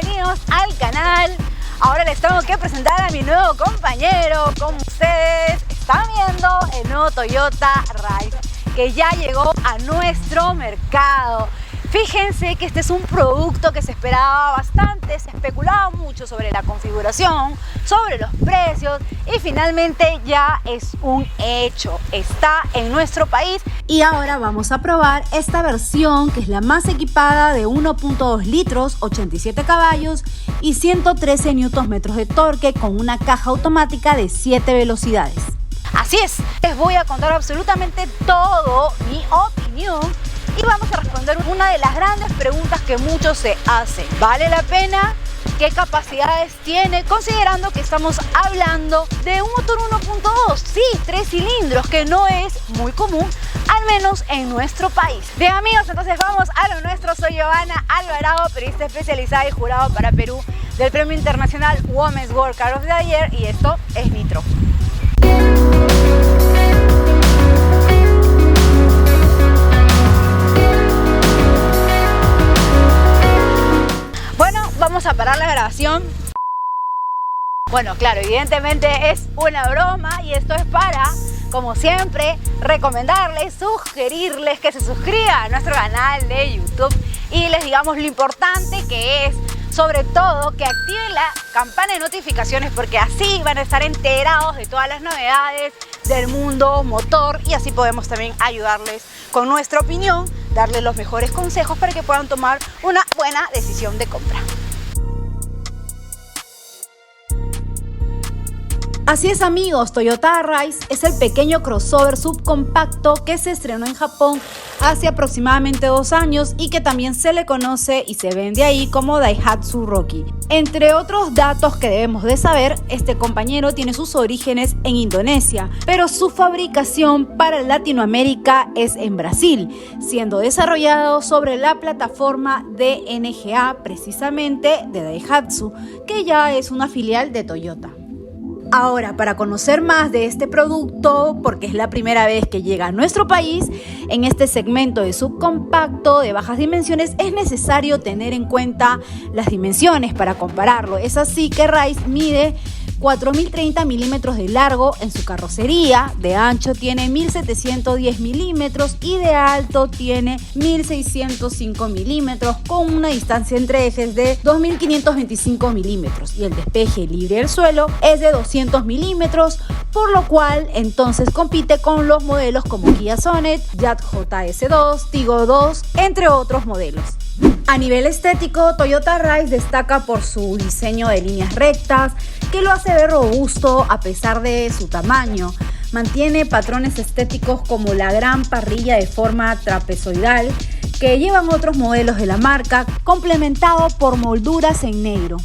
bienvenidos al canal. Ahora les tengo que presentar a mi nuevo compañero. Como ustedes están viendo, el nuevo Toyota Rise, que ya llegó a nuestro mercado. Fíjense que este es un producto que se esperaba bastante, se especulaba mucho sobre la configuración, sobre los precios y finalmente ya es un hecho. Está en nuestro país y ahora vamos a probar esta versión que es la más equipada de 1.2 litros, 87 caballos y 113 Nm de torque con una caja automática de 7 velocidades. Así es, les voy a contar absolutamente todo, mi opinión. Y vamos a responder una de las grandes preguntas que muchos se hacen. ¿Vale la pena? ¿Qué capacidades tiene? Considerando que estamos hablando de un motor 1.2, sí, 3 cilindros, que no es muy común, al menos en nuestro país. Bien amigos, entonces vamos a lo nuestro. Soy Giovanna Alvarado, periodista especializada y jurado para Perú del Premio Internacional Women's World Car of the Year, y esto es Nitro. Vamos a parar la grabación. Bueno, claro, evidentemente es una broma y esto es para, como siempre, recomendarles, sugerirles que se suscriban a nuestro canal de YouTube y les digamos lo importante que es, sobre todo, que activen la campana de notificaciones, porque así van a estar enterados de todas las novedades del mundo motor y así podemos también ayudarles con nuestra opinión, darles los mejores consejos para que puedan tomar una buena decisión de compra. Así es amigos, Toyota Rise es el pequeño crossover subcompacto que se estrenó en Japón hace aproximadamente 2 años y que también se le conoce y se vende ahí como Daihatsu Rocky. Entre otros datos que debemos de saber, este compañero tiene sus orígenes en Indonesia, pero su fabricación para Latinoamérica es en Brasil, siendo desarrollado sobre la plataforma de NGA, precisamente de Daihatsu, que ya es una filial de Toyota. Ahora, para conocer más de este producto, porque es la primera vez que llega a nuestro país, en este segmento de subcompacto de bajas dimensiones es necesario tener en cuenta las dimensiones para compararlo. Es así que Rise mide 4.030 milímetros de largo en su carrocería, de ancho tiene 1.710 milímetros y de alto tiene 1.605 milímetros, con una distancia entre ejes de 2.525 milímetros y el despeje libre del suelo es de 200 milímetros, por lo cual entonces compite con los modelos como Kia Sonet, Jazz JS2, Tigo 2, entre otros modelos. A nivel estético, Toyota Rise destaca por su diseño de líneas rectas, que lo hace ver robusto a pesar de su tamaño. Mantiene patrones estéticos como la gran parrilla de forma trapezoidal que llevan otros modelos de la marca, complementado por molduras en negro.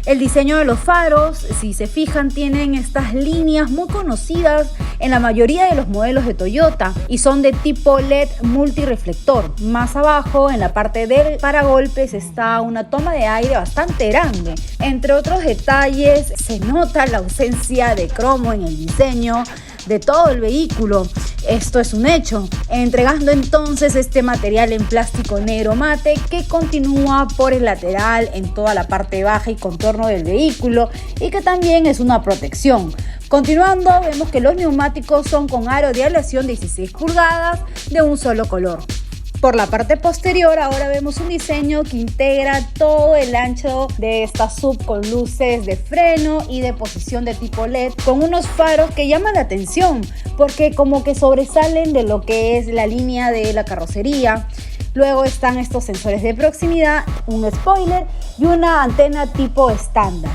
El diseño de los faros, si se fijan, tienen estas líneas muy conocidas en la mayoría de los modelos de Toyota y son de tipo LED multireflector. Más abajo, en la parte del paragolpes, está una toma de aire bastante grande. Entre otros detalles, se nota la ausencia de cromo en el diseño de todo el vehículo. Esto es un hecho, entregando entonces este material en plástico negro mate que continúa por el lateral en toda la parte baja y contorno del vehículo y que también es una protección. Continuando, vemos que los neumáticos son con aro de aleación 16 pulgadas de un solo color. Por la parte posterior ahora vemos un diseño que integra todo el ancho de esta sub con luces de freno y de posición de tipo LED, con unos faros que llaman la atención porque como que sobresalen de lo que es la línea de la carrocería. Luego están estos sensores de proximidad, un spoiler y una antena tipo estándar.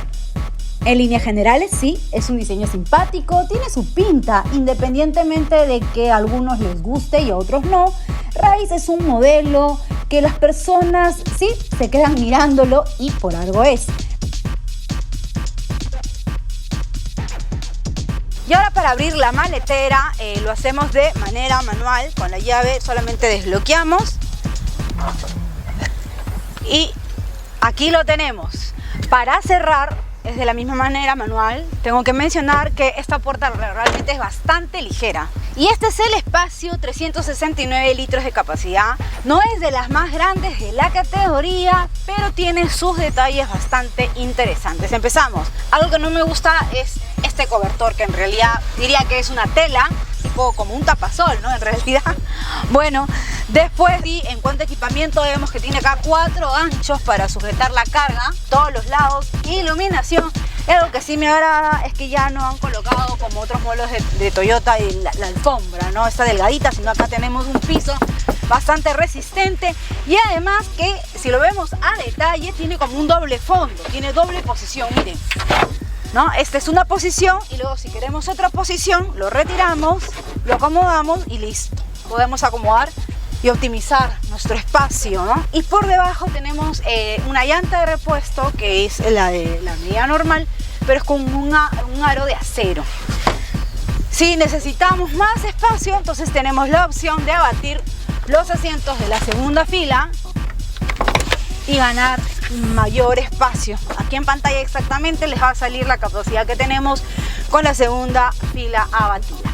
En líneas generales sí, es un diseño simpático, tiene su pinta, independientemente de que a algunos les guste y a otros no. Rise es un modelo que las personas sí se quedan mirándolo y por algo es. Y ahora para abrir la maletera lo hacemos de manera manual, con la llave solamente desbloqueamos y aquí lo tenemos. Para cerrar es de la misma manera manual. Tengo que mencionar que esta puerta realmente es bastante ligera. Y este es el espacio, 369 litros de capacidad. No es de las más grandes de la categoría, pero tiene sus detalles bastante interesantes. Empezamos. Algo que no me gusta es este cobertor, que en realidad diría que es una tela, tipo como un tapasol, ¿no? En realidad. Bueno, después en cuanto a equipamiento vemos que tiene acá 4 anchos para sujetar la carga, todos los lados, iluminación. Y algo que sí me agrada es que ya no han colocado como otros modelos de Toyota y la alfombra, ¿no? Está delgadita, sino acá tenemos un piso bastante resistente y además que si lo vemos a detalle tiene como un doble fondo, tiene doble posición, miren, ¿no? Esta es una posición y luego si queremos otra posición lo retiramos, lo acomodamos y listo. Podemos acomodar y optimizar nuestro espacio, ¿no? Y por debajo tenemos una llanta de repuesto que es la de la medida normal, pero es con un aro de acero. Si necesitamos más espacio, entonces tenemos la opción de abatir los asientos de la segunda fila y ganar mayor espacio. Aquí en pantalla exactamente les va a salir la capacidad que tenemos con la segunda fila abatida.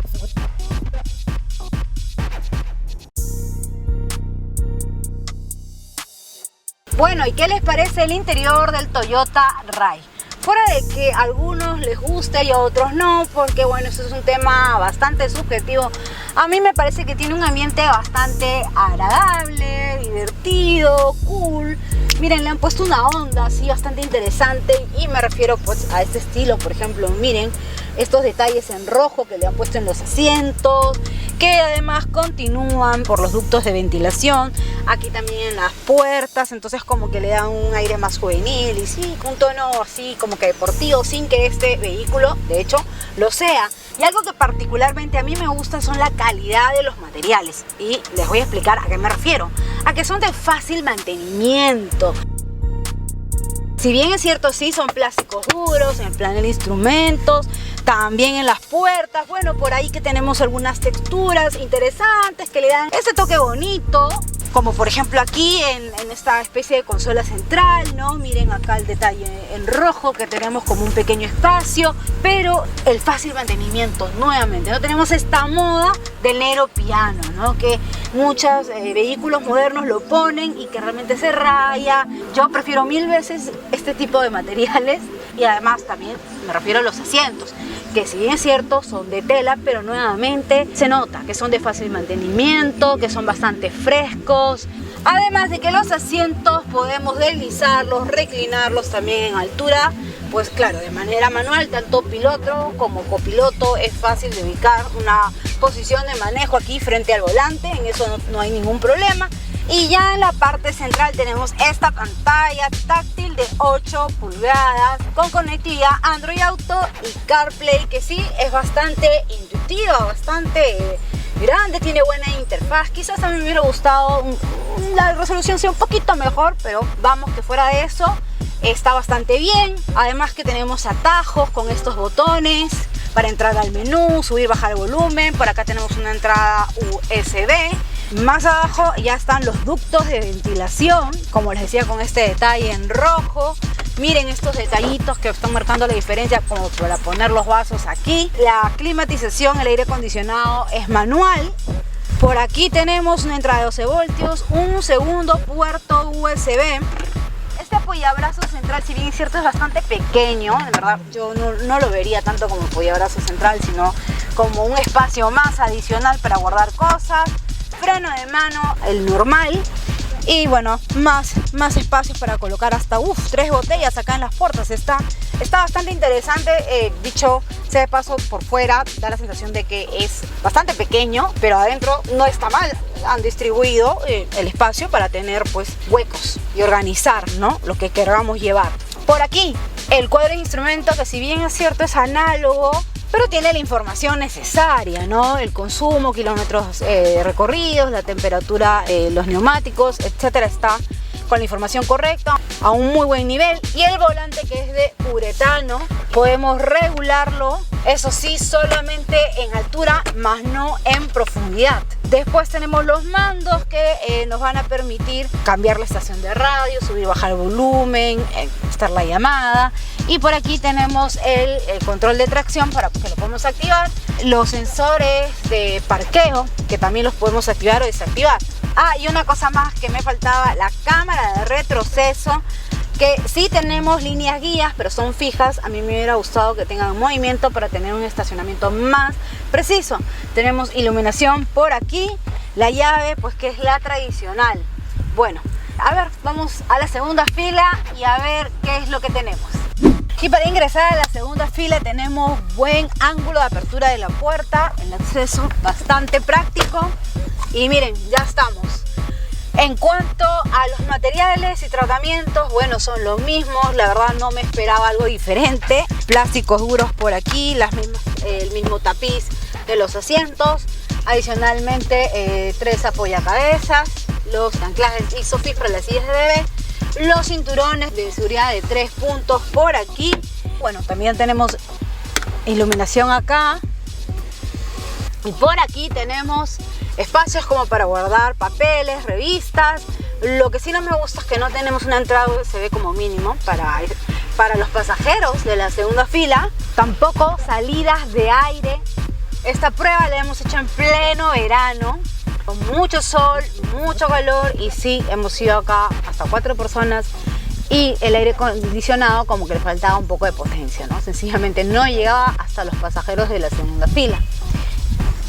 Bueno, ¿y qué les parece el interior del Toyota Ray? Fuera de que a algunos les guste y a otros no, porque bueno, eso es un tema bastante subjetivo, a mí me parece que tiene un ambiente bastante agradable, divertido, cool. Miren, le han puesto una onda así bastante interesante y me refiero pues a este estilo. Por ejemplo, miren estos detalles en rojo que le han puesto en los asientos, que además continúan por los ductos de ventilación, aquí también en las puertas, entonces como que le dan un aire más juvenil y sí, un tono así como que deportivo, sin que este vehículo de hecho lo sea. Y algo que particularmente a mí me gusta son la calidad de los materiales, y les voy a explicar a qué me refiero. A que son de fácil mantenimiento. Si bien es cierto, sí, son plásticos duros, en el planel de instrumentos, también en las puertas, bueno, por ahí que tenemos algunas texturas interesantes que le dan ese toque bonito, como por ejemplo aquí en esta especie de consola central, ¿no? Miren acá el detalle en rojo, que tenemos como un pequeño espacio, pero el fácil mantenimiento, nuevamente, no tenemos esta moda del negro piano, ¿no? Que muchos vehículos modernos lo ponen y que realmente se raya. Yo prefiero 1000 veces este tipo de materiales, y además también me refiero a los asientos, que si bien es cierto son de tela, pero nuevamente se nota que son de fácil mantenimiento, que son bastante frescos. Además de que los asientos podemos deslizarlos, reclinarlos también en altura, pues claro, de manera manual, tanto piloto como copiloto. Es fácil de ubicar una posición de manejo aquí frente al volante, en eso no hay ningún problema. Y ya en la parte central tenemos esta pantalla táctil de 8 pulgadas con conectividad Android Auto y CarPlay, que sí es bastante intuitiva, bastante grande, tiene buena interfaz. Quizás a mí me hubiera gustado la resolución sea un poquito mejor, pero vamos, que fuera de eso está bastante bien. Además que tenemos atajos con estos botones para entrar al menú, subir, bajar el volumen. Por acá tenemos una entrada USB. Más abajo ya están los ductos de ventilación, como les decía, con este detalle en rojo. Miren estos detallitos que están marcando la diferencia, como para poner los vasos aquí. La climatización, el aire acondicionado es manual. Por aquí tenemos una entrada de 12 voltios, un segundo puerto USB. Este apoyabrazos central, si bien es cierto, es bastante pequeño, de verdad yo no lo vería tanto como apoyabrazos central, sino como un espacio más adicional para guardar cosas. Freno de mano, el normal. Y bueno, más espacios para colocar hasta 3 botellas acá en las puertas. Está bastante interesante. Dicho sea de paso, por fuera da la sensación de que es bastante pequeño, pero adentro no está mal. Han distribuido el espacio para tener pues huecos y organizar, ¿no?, lo que queramos llevar. Por aquí el cuadro de instrumentos, que si bien es cierto es análogo, pero tiene la información necesaria, ¿no? El consumo, kilómetros recorridos, la temperatura, los neumáticos, etcétera, está con la información correcta, a un muy buen nivel. Y el volante, que es de uretano, podemos regularlo, eso sí, solamente en altura, más no en profundidad. Después tenemos los mandos que nos van a permitir cambiar la estación de radio, subir y bajar el volumen, estar la llamada. Y por aquí tenemos el control de tracción para que lo podemos activar. Los sensores de parqueo que también los podemos activar o desactivar. Y una cosa más que me faltaba, la cámara de retroceso, que sí tenemos líneas guías, pero son fijas. A mí me hubiera gustado que tengan movimiento para tener un estacionamiento más preciso. Tenemos iluminación por aquí, la llave pues que es la tradicional. Bueno, a ver, vamos a la segunda fila y a ver qué es lo que tenemos. Y para ingresar a la segunda fila tenemos buen ángulo de apertura de la puerta, el acceso bastante práctico. Y miren, ya estamos. En cuanto a los materiales y tratamientos, bueno, son los mismos. La verdad no me esperaba algo diferente. Plásticos duros por aquí, el mismo tapiz de los asientos. Adicionalmente, 3 apoyacabezas, los anclajes Isofix para las sillas de bebé, los cinturones de seguridad de 3 puntos por aquí. Bueno, también tenemos iluminación acá. Y por aquí tenemos espacios como para guardar papeles, revistas. Lo que sí no me gusta es que no tenemos una entrada USB como mínimo para los pasajeros de la segunda fila. Tampoco salidas de aire. Esta prueba la hemos hecho en pleno verano, con mucho sol, mucho calor, y sí, hemos ido acá hasta 4 personas y el aire acondicionado como que le faltaba un poco de potencia, ¿no? Sencillamente no llegaba hasta los pasajeros de la segunda fila.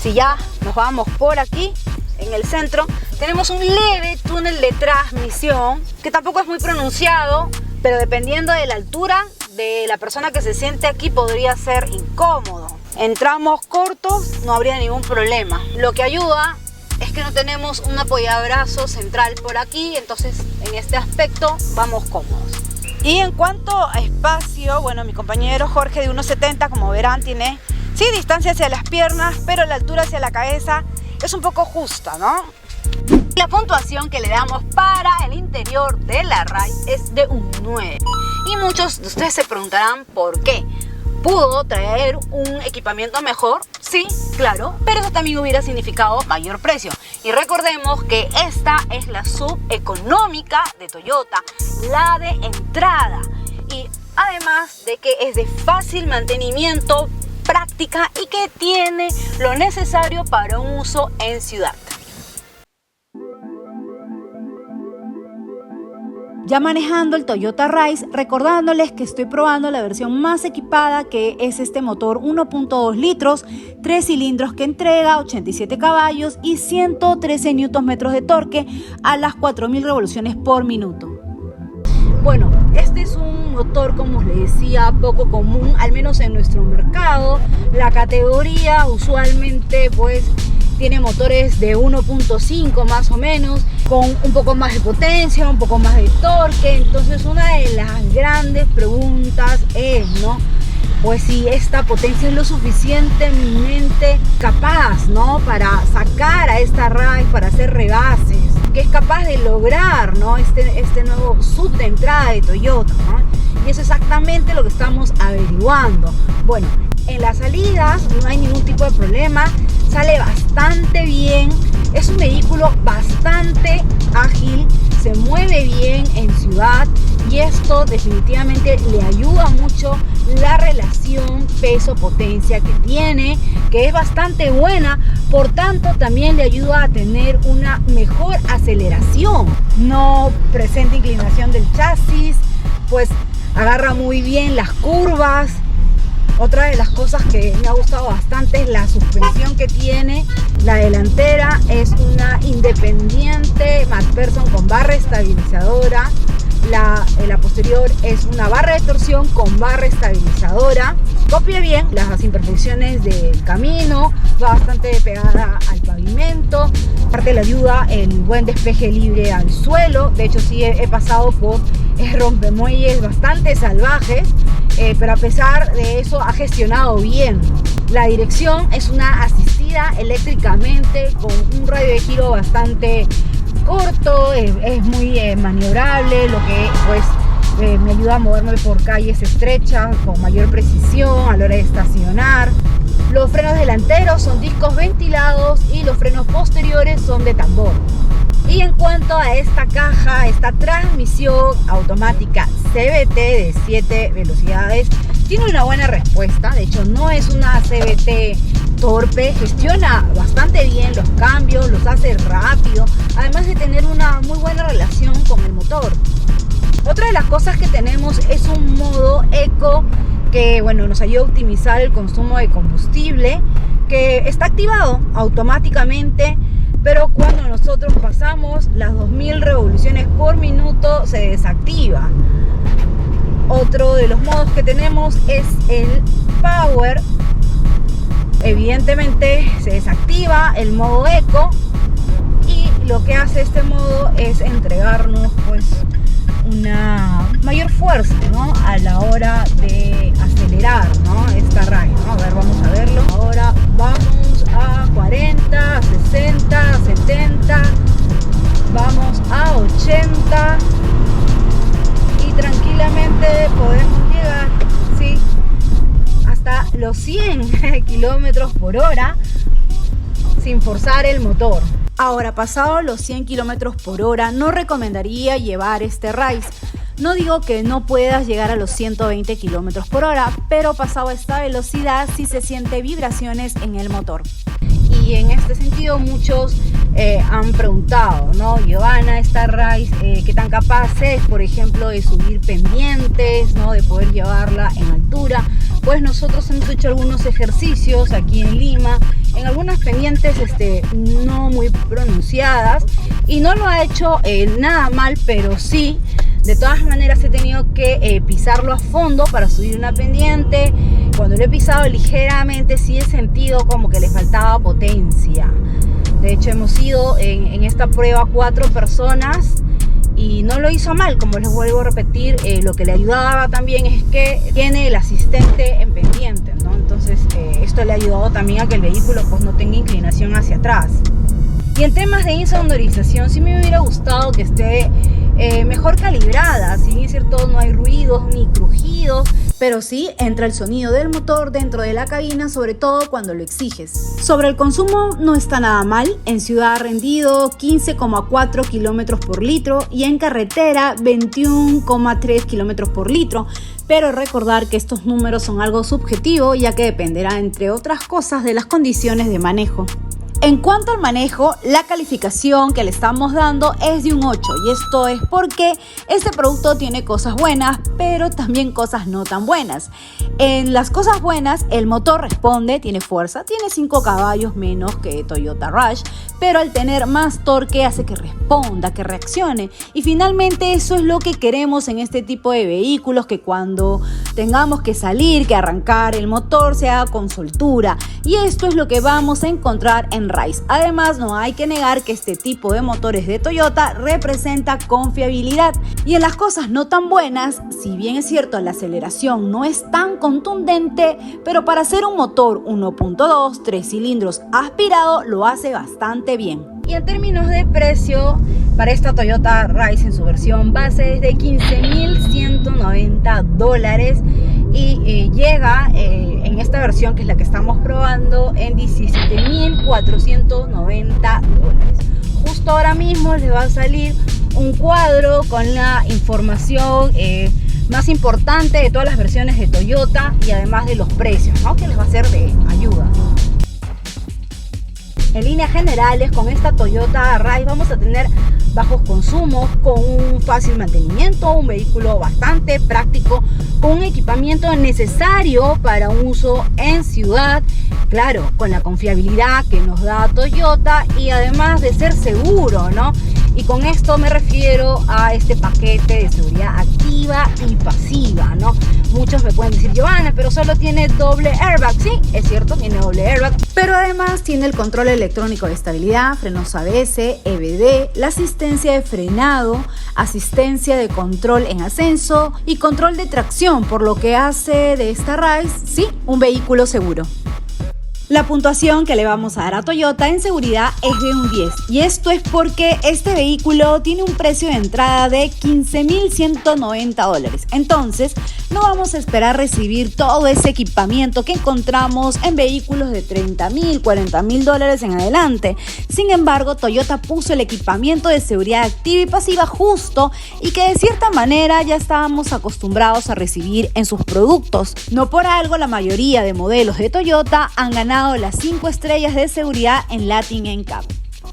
Si ya nos vamos por aquí, en el centro, tenemos un leve túnel de transmisión que tampoco es muy pronunciado, pero dependiendo de la altura de la persona que se siente aquí podría ser incómodo. En tramos cortos no habría ningún problema. Lo que ayuda es que no tenemos un apoyabrazo central por aquí, entonces en este aspecto vamos cómodos. Y en cuanto a espacio, bueno, mi compañero Jorge de 1,70, como verán, tiene sí distancia hacia las piernas, pero la altura hacia la cabeza es un poco justa, ¿no? La puntuación que le damos para el interior de la Rise es de un 9. Y muchos de ustedes se preguntarán por qué. ¿Pudo traer un equipamiento mejor? Sí, claro, pero eso también hubiera significado mayor precio. Y recordemos que esta es la sub económica de Toyota, la de entrada. Y además de que es de fácil mantenimiento, práctica y que tiene lo necesario para un uso en ciudad. Ya manejando el Toyota Rise, recordándoles que estoy probando la versión más equipada, que es este motor 1.2 litros, 3 cilindros que entrega 87 caballos y 113 Nm de torque a las 4000 revoluciones por minuto. Bueno, este es un motor, como les decía, poco común, al menos en nuestro mercado. La categoría usualmente pues tiene motores de 1.5 más o menos, con un poco más de potencia, un poco más de torque. Entonces una de las grandes preguntas es, ¿no?, pues si esta potencia es lo suficientemente capaz, ¿no?, para sacar a esta Rise, para hacer rebases, que es capaz de lograr, ¿no?, este nuevo sub de entrada de Toyota, ¿no? Y eso es exactamente lo que estamos averiguando. Bueno, en las salidas no hay ningún tipo de problema, sale bastante bien, es un vehículo bastante ágil, se mueve bien en ciudad y esto definitivamente le ayuda mucho la relación peso-potencia que tiene, que es bastante buena, por tanto también le ayuda a tener una mejor aceleración. No presenta inclinación del chasis, pues agarra muy bien las curvas. Otra de las cosas que me ha gustado bastante es la suspensión que tiene. La delantera es una independiente McPherson con barra estabilizadora. La posterior es una barra de torsión con barra estabilizadora. Copia bien las imperfecciones del camino, va bastante pegada al pavimento. Aparte le ayuda el buen despeje libre al suelo. De hecho sí he pasado por rompemuelles bastante salvajes, pero a pesar de eso ha gestionado bien. La dirección es una asistida eléctricamente con un radio de giro bastante corto, es muy maniobrable, lo que pues me ayuda a moverme por calles estrechas con mayor precisión a la hora de estacionar. Los frenos delanteros son discos ventilados y los frenos posteriores son de tambor. Y en cuanto a esta caja, esta transmisión automática CVT de 7 velocidades, tiene una buena respuesta. De hecho, no es una CVT torpe, gestiona bastante bien los cambios, los hace rápido, además de tener una muy buena relación con el motor. Otra de las cosas que tenemos es un modo eco que nos ayuda a optimizar el consumo de combustible, que está activado automáticamente, pero cuando nosotros pasamos las 2000 revoluciones por minuto se desactiva. Otro de los modos que tenemos es el Power. Evidentemente se desactiva el modo eco y lo que hace este modo es entregarnos una mayor fuerza, ¿no?, a la hora de acelerar, ¿no?, esta ride, ¿no? A ver, vamos a verlo. Ahora vamos a 40, a 60, a 70, vamos a 80 y tranquilamente podemos llegar, ¿sí?, hasta los 100 kilómetros por hora sin forzar el motor. Ahora, pasado los 100 kilómetros por hora, no recomendaría llevar este Rise. No digo que no puedas llegar a los 120 kilómetros por hora, pero pasado esta velocidad sí se siente vibraciones en el motor. Y en este sentido muchos han preguntado, ¿no?, Giovanna, esta Rise, ¿qué tan capaz es, por ejemplo, de subir pendientes, ¿no?, de poder llevarla en altura? Pues nosotros hemos hecho algunos ejercicios aquí en Lima, en algunas pendientes no muy pronunciadas, y no lo ha hecho nada mal, pero sí, de todas maneras he tenido que pisarlo a fondo para subir una pendiente. Cuando lo he pisado ligeramente sí he sentido como que le faltaba potencia. De hecho, hemos ido en esta prueba 4 personas y no lo hizo mal. Como les vuelvo a repetir, lo que le ayudaba también es que tiene el asistente en pendiente, ¿no? Entonces esto le ha ayudado también a que el vehículo no tenga inclinación hacia atrás. Y en temas de insonorización sí me hubiera gustado que esté mejor calibrada. Si bien es cierto, no hay ruidos ni crujidos, pero sí entra el sonido del motor dentro de la cabina, sobre todo cuando lo exiges. Sobre el consumo no está nada mal. En ciudad ha rendido 15,4 kilómetros por litro y en carretera 21,3 kilómetros por litro. Pero recordar que estos números son algo subjetivo, ya que dependerá, entre otras cosas, de las condiciones de manejo. En cuanto al manejo, la calificación que le estamos dando es de un 8, y esto es porque este producto tiene cosas buenas, pero también cosas no tan buenas. En las cosas buenas, el motor responde, tiene fuerza, tiene 5 caballos menos que Toyota Rush, pero al tener más torque hace que responda, que reaccione, y finalmente eso es lo que queremos en este tipo de vehículos, que cuando tengamos que salir, que arrancar el motor se haga con soltura, y esto es lo que vamos a encontrar en Rise. Además, no hay que negar que este tipo de motores de Toyota representa confiabilidad. Y en las cosas no tan buenas, si bien es cierto la aceleración no es tan contundente, pero para ser un motor 1.2, 3 cilindros aspirado lo hace bastante bien. Y en términos de precio, para esta Toyota Rise en su versión base es de $15,190 y llega en esta versión, que es la que estamos probando, en $17,490. Justo ahora mismo les va a salir un cuadro con la información más importante de todas las versiones de Toyota y además de los precios, ¿no?, que les va a ser de ayuda. En líneas generales, con esta Toyota Rise vamos a tener bajos consumos, con un fácil mantenimiento, un vehículo bastante práctico, con un equipamiento necesario para un uso en ciudad, claro, con la confiabilidad que nos da Toyota y además de ser seguro, ¿no? Y con esto me refiero a este paquete de seguridad activa y pasiva, ¿no? Muchos me pueden decir, Giovanna, pero solo tiene doble airbag. Sí, es cierto, tiene doble airbag, pero además tiene el control electrónico de estabilidad, frenos ABS, EBD, la asistencia de frenado, asistencia de control en ascenso y control de tracción, por lo que hace de esta Rise, sí, un vehículo seguro. La puntuación que le vamos a dar a Toyota en seguridad es de un 10 y esto es porque este vehículo tiene un precio de entrada de $15,190. Entonces, no vamos a esperar recibir todo ese equipamiento que encontramos en vehículos de $30,000, $40,000 en adelante. Sin embargo, Toyota puso el equipamiento de seguridad activa y pasiva justo y que de cierta manera ya estábamos acostumbrados a recibir en sus productos. No por algo la mayoría de modelos de Toyota han ganado las 5 estrellas de seguridad en Latin NCAP.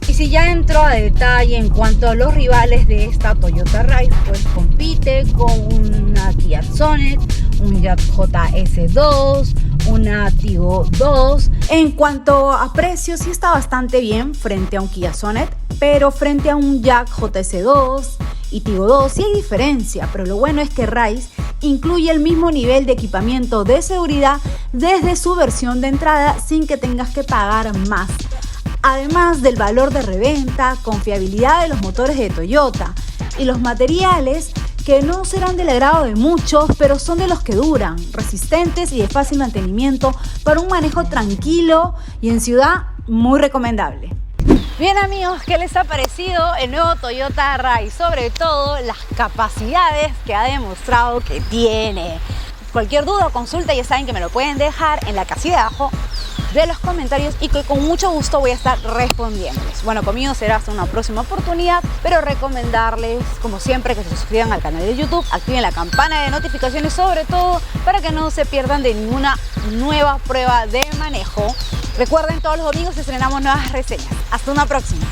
Y si ya entro a detalle en cuanto a los rivales de esta Toyota Rise, pues compite con una Kia Sonet, un Jack JS2, una Tigo 2. En cuanto a precios, sí está bastante bien frente a un Kia Sonet, pero frente a un Jack JS2 y Tigo 2 sí hay diferencia, pero lo bueno es que Rise incluye el mismo nivel de equipamiento de seguridad desde su versión de entrada sin que tengas que pagar más. Además del valor de reventa, confiabilidad de los motores de Toyota y los materiales que no serán del agrado de muchos, pero son de los que duran, resistentes y de fácil mantenimiento para un manejo tranquilo y en ciudad muy recomendable. Bien amigos, ¿qué les ha parecido el nuevo Toyota Rise? Sobre todo las capacidades que ha demostrado que tiene. Cualquier duda o consulta ya saben que me lo pueden dejar en la casilla de abajo de los comentarios y que con mucho gusto voy a estar respondiéndoles. Bueno, conmigo será hasta una próxima oportunidad, pero recomendarles, como siempre, que se suscriban al canal de YouTube, activen la campana de notificaciones, sobre todo para que no se pierdan de ninguna nueva prueba de manejo. Recuerden, todos los domingos estrenamos nuevas reseñas. Hasta una próxima.